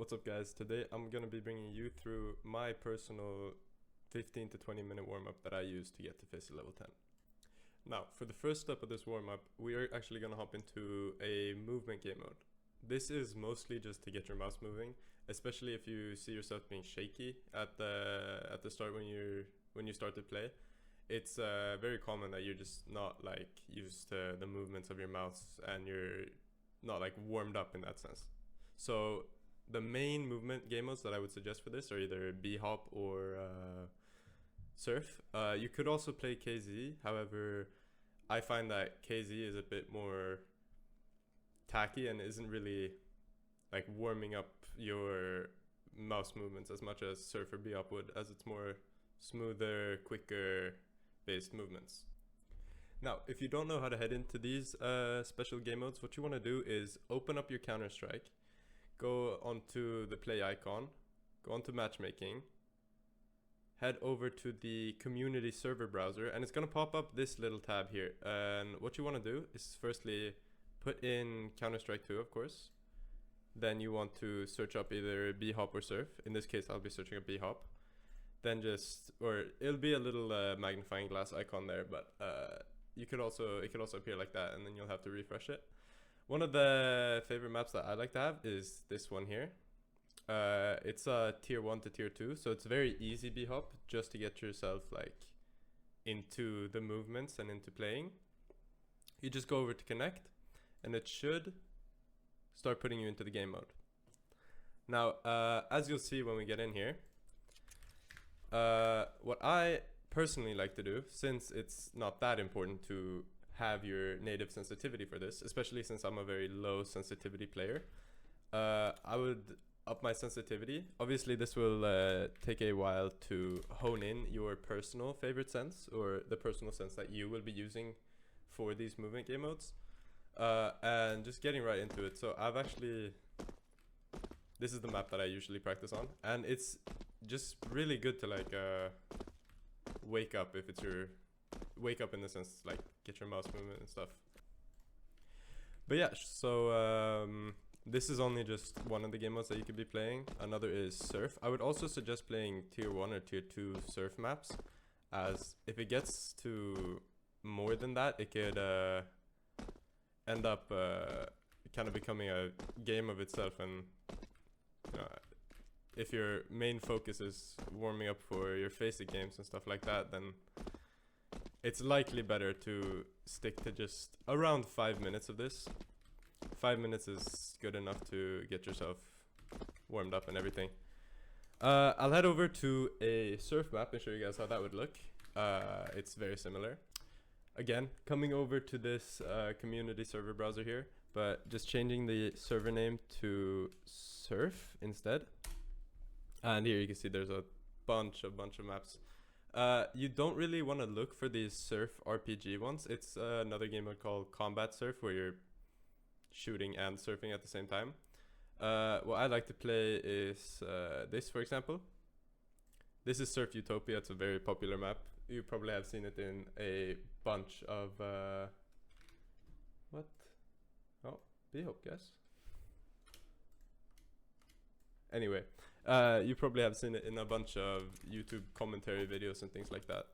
What's up guys? Today I'm going to be bringing you through my personal 15 to 20 minute warm-up that I use to get to Faceit level 10. Now, for the first step of this warm-up, we are actually going to hop into a movement game mode. This is mostly just to get your mouse moving, especially if you see yourself being shaky at the start when you start to play. It's very common that you're just not like used to the movements of your mouse and you're not like warmed up in that sense. So the main movement game modes that I would suggest for this are either B-hop or surf. You could also play KZ, however I find that KZ is a bit more tacky and isn't really like warming up your mouse movements as much as surf or B-hop would, as it's more smoother, quicker based movements. Now, if you don't know how to head into these special game modes, what you want to do is open up your Counter-Strike, go onto the play icon, go onto matchmaking, head over to the community server browser, and it's going to pop up this little tab here. And what you want to do is firstly put in Counter-Strike 2, of course. Then you want to search up either B-hop or surf. In this case, I'll be searching up B-hop. Then it'll be a little magnifying glass icon there, but it could also appear like that, and then you'll have to refresh it. One of the favorite maps that I like to have is this one here. It's a tier 1 to tier 2, so it's very easy B-hop just to get yourself like into the movements and into playing. You just go over to connect, and it should start putting you into the game mode. Now, as you'll see when we get in here, what I personally like to do, since it's not that important to have your native sensitivity for this, especially since I'm a very low sensitivity player, I would up my sensitivity. Obviously this will take a while to hone in your personal favorite sense, or the personal sense that you will be using for these movement game modes, and just getting right into it. So this is the map that I usually practice on, and it's just really good to like wake up if it's your in the sense like get your mouse movement and stuff. But yeah, so this is only just one of the game modes that you could be playing. Another is surf. I would also suggest playing tier 1 or tier 2 surf maps, as if it gets to more than that, it could end up kind of becoming a game of itself. And if your main focus is warming up for your Faceit games and stuff like that, then it's likely better to stick to just around 5 minutes of this. 5 minutes is good enough to get yourself warmed up and everything. I'll head over to a surf map and show you guys how that would look. It's very similar. Again, coming over to this community server browser here, but just changing the server name to surf instead. And here you can see there's a bunch of maps. You don't really want to look for these surf RPG ones. It's another game mode called Combat Surf, where you're shooting and surfing at the same time. What I like to play is this, for example. This is Surf Utopia. It's a very popular map. You probably have seen it in a bunch of B-hop, guess. Anyway, you probably have seen it in a bunch of YouTube commentary videos and things like that.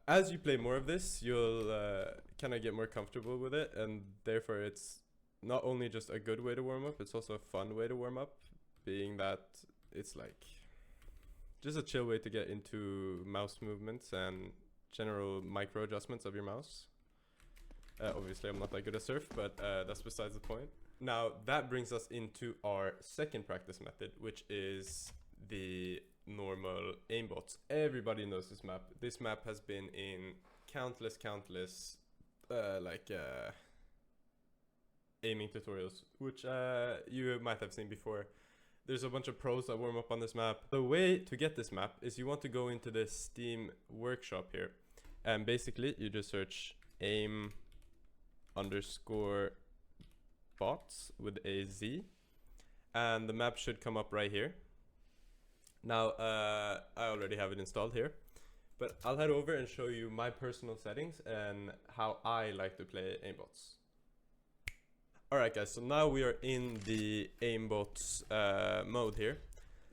As you play more of this, you'll kind of get more comfortable with it, and therefore it's not only just a good way to warm up, it's also a fun way to warm up, being that it's like just a chill way to get into mouse movements and general micro adjustments of your mouse. Obviously I'm not that good at surf, but that's besides the point. Now that brings us into our second practice method, which is the normal aimbots. Everybody knows this map. This map has been in countless aiming tutorials, which you might have seen before. There's a bunch of pros that warm up on this map. The way to get this map is you want to go into this Steam workshop here, and basically you just search aim_bots with a Z, and the map should come up right here. Now I already have it installed here, but I'll head over and show you my personal settings and how I like to play aimbots. Alright guys, so now we are in the aimbots mode here.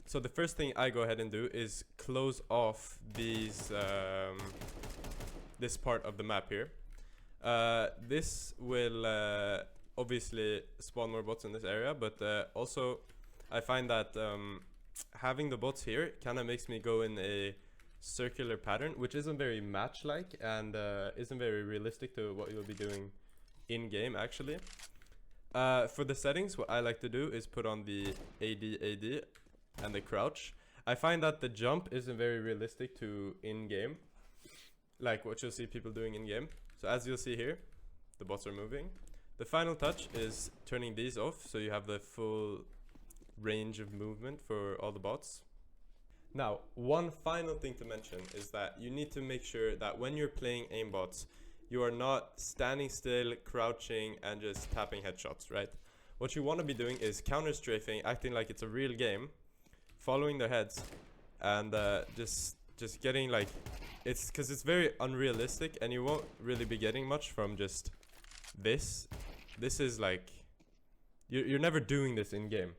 So the first thing I go ahead and do is close off these this part of the map here. This will obviously spawn more bots in this area, but also I find that having the bots here kind of makes me go in a circular pattern, which isn't very match-like and isn't very realistic to what you'll be doing in-game actually. For the settings, what I like to do is put on the AD and the crouch. I find that the jump isn't very realistic to in-game, like what you'll see people doing in-game. So as you'll see here, the bots are moving. The final touch is turning these off, so you have the full range of movement for all the bots. Now, one final thing to mention is that you need to make sure that when you're playing aimbots, you are not standing still, crouching, and just tapping headshots, right? What you want to be doing is counter-strafing, acting like it's a real game, following their heads, and just getting like, it's because it's very unrealistic, and you won't really be getting much from just this. This is like, you're never doing this in game.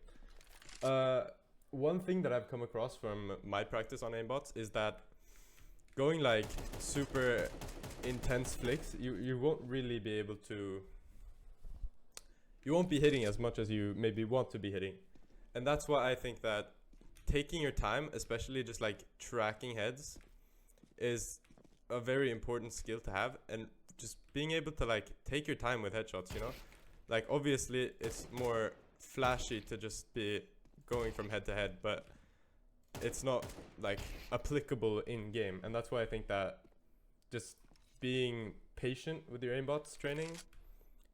One thing that I've come across from my practice on aimbots is that going like super intense flicks, you won't really be able to, you won't be hitting as much as you maybe want to be hitting. And that's why I think that taking your time, especially just like tracking heads, is a very important skill to have, and just being able to like take your time with headshots, you know? Like obviously it's more flashy to just be going from head to head, but it's not like applicable in game, and that's why I think that just being patient with your aimbots training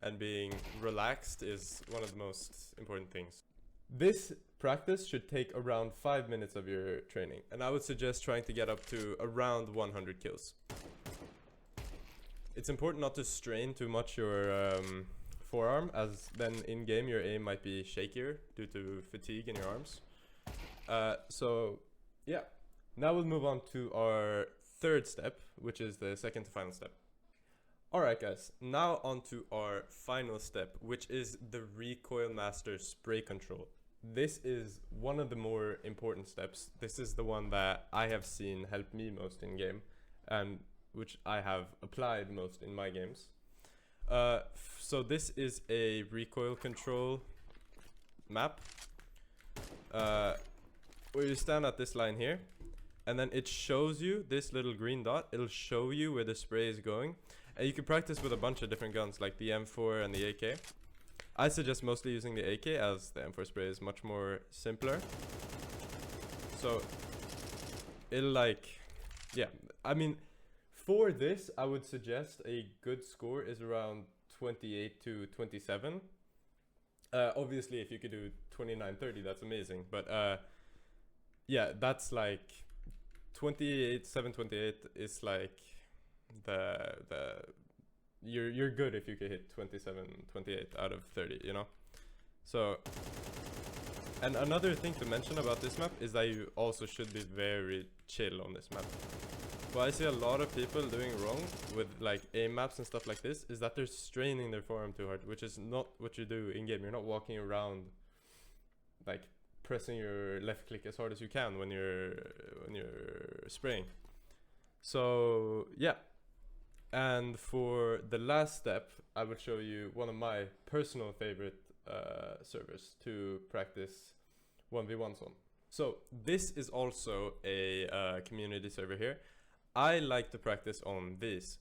and being relaxed is one of the most important things. This practice should take around 5 minutes of your training, and I would suggest trying to get up to around 100 kills. It's important not to strain too much your forearm, as then in game your aim might be shakier due to fatigue in your arms. So yeah, now we'll move on to our third step, which is the second to final step. Alright guys, now on to our final step, which is the Recoil Master spray control. This is one of the more important steps. This is the one that I have seen help me most in game, and which I have applied most in my games. So this is a recoil control map, where you stand at this line here, and then it shows you this little green dot. It'll show you where the spray is going, and you can practice with a bunch of different guns like the M4 and the AK. I suggest mostly using the AK, as the M4 spray is much more simpler. So it'll like, yeah, I mean, for this I would suggest a good score is around 28 to 27. Obviously if you could do 29-30, that's amazing, but yeah, that's like 28 is like you're good if you could hit 28 out of 30, you know? So, and another thing to mention about this map is that you also should be very chill on this map. What I see a lot of people doing wrong with like aim maps and stuff like this is that they're straining their forearm too hard, which is not what you do in game. You're not walking around like pressing your left click as hard as you can when you're spraying. So yeah. And for the last step, I will show you one of my personal favorite servers to practice 1v1s on. So this is also a community server here. I like to practice on these.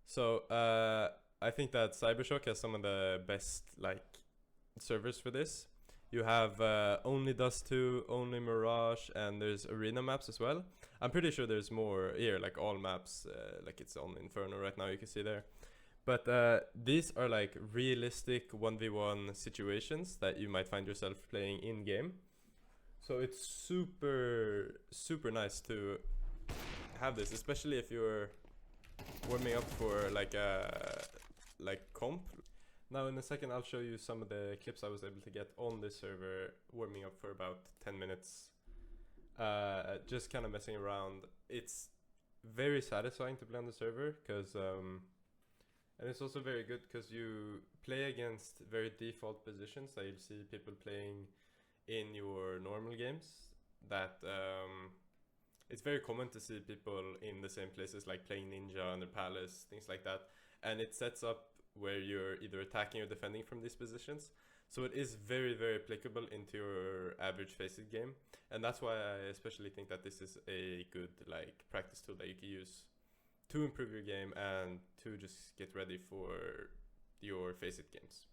So I think that Cybershock has some of the best like servers for this. You have only Dust 2, only Mirage, and there's arena maps as well. I'm pretty sure there's more here, like all maps, like it's on Inferno right now, you can see there. But these are like realistic 1v1 situations that you might find yourself playing in game. So it's super nice to have this, especially if you're warming up for like comp. Now in a second I'll show you some of the clips I was able to get on this server, warming up for about 10 minutes. Just kind of messing around. It's very satisfying to play on the server because And it's also very good because you play against very default positions that you'll see people playing in your normal games. That it's very common to see people in the same places, like playing ninja under palace, things like that. And it sets up where you're either attacking or defending from these positions. So it is very, very applicable into your average Faceit game. And that's why I especially think that this is a good like practice tool that you can use to improve your game and to just get ready for your Faceit games.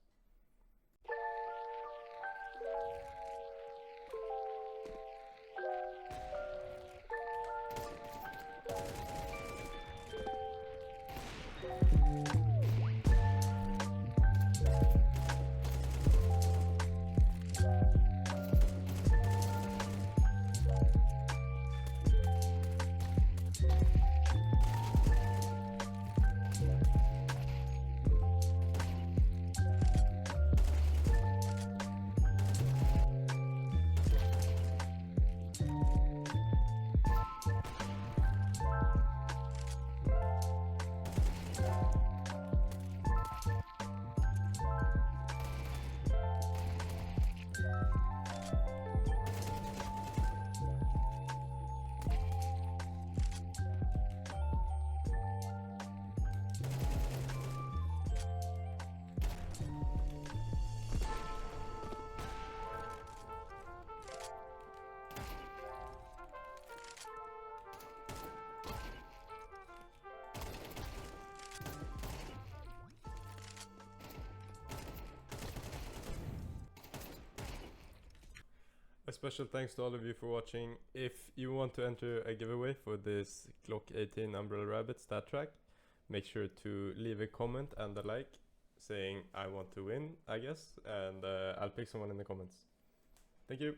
A special thanks to all of you for watching. If you want to enter a giveaway for this Glock 18 Umbrella Rabbit stat track, make sure to leave a comment and a like saying I want to win, I guess, and I'll pick someone in the comments. Thank you.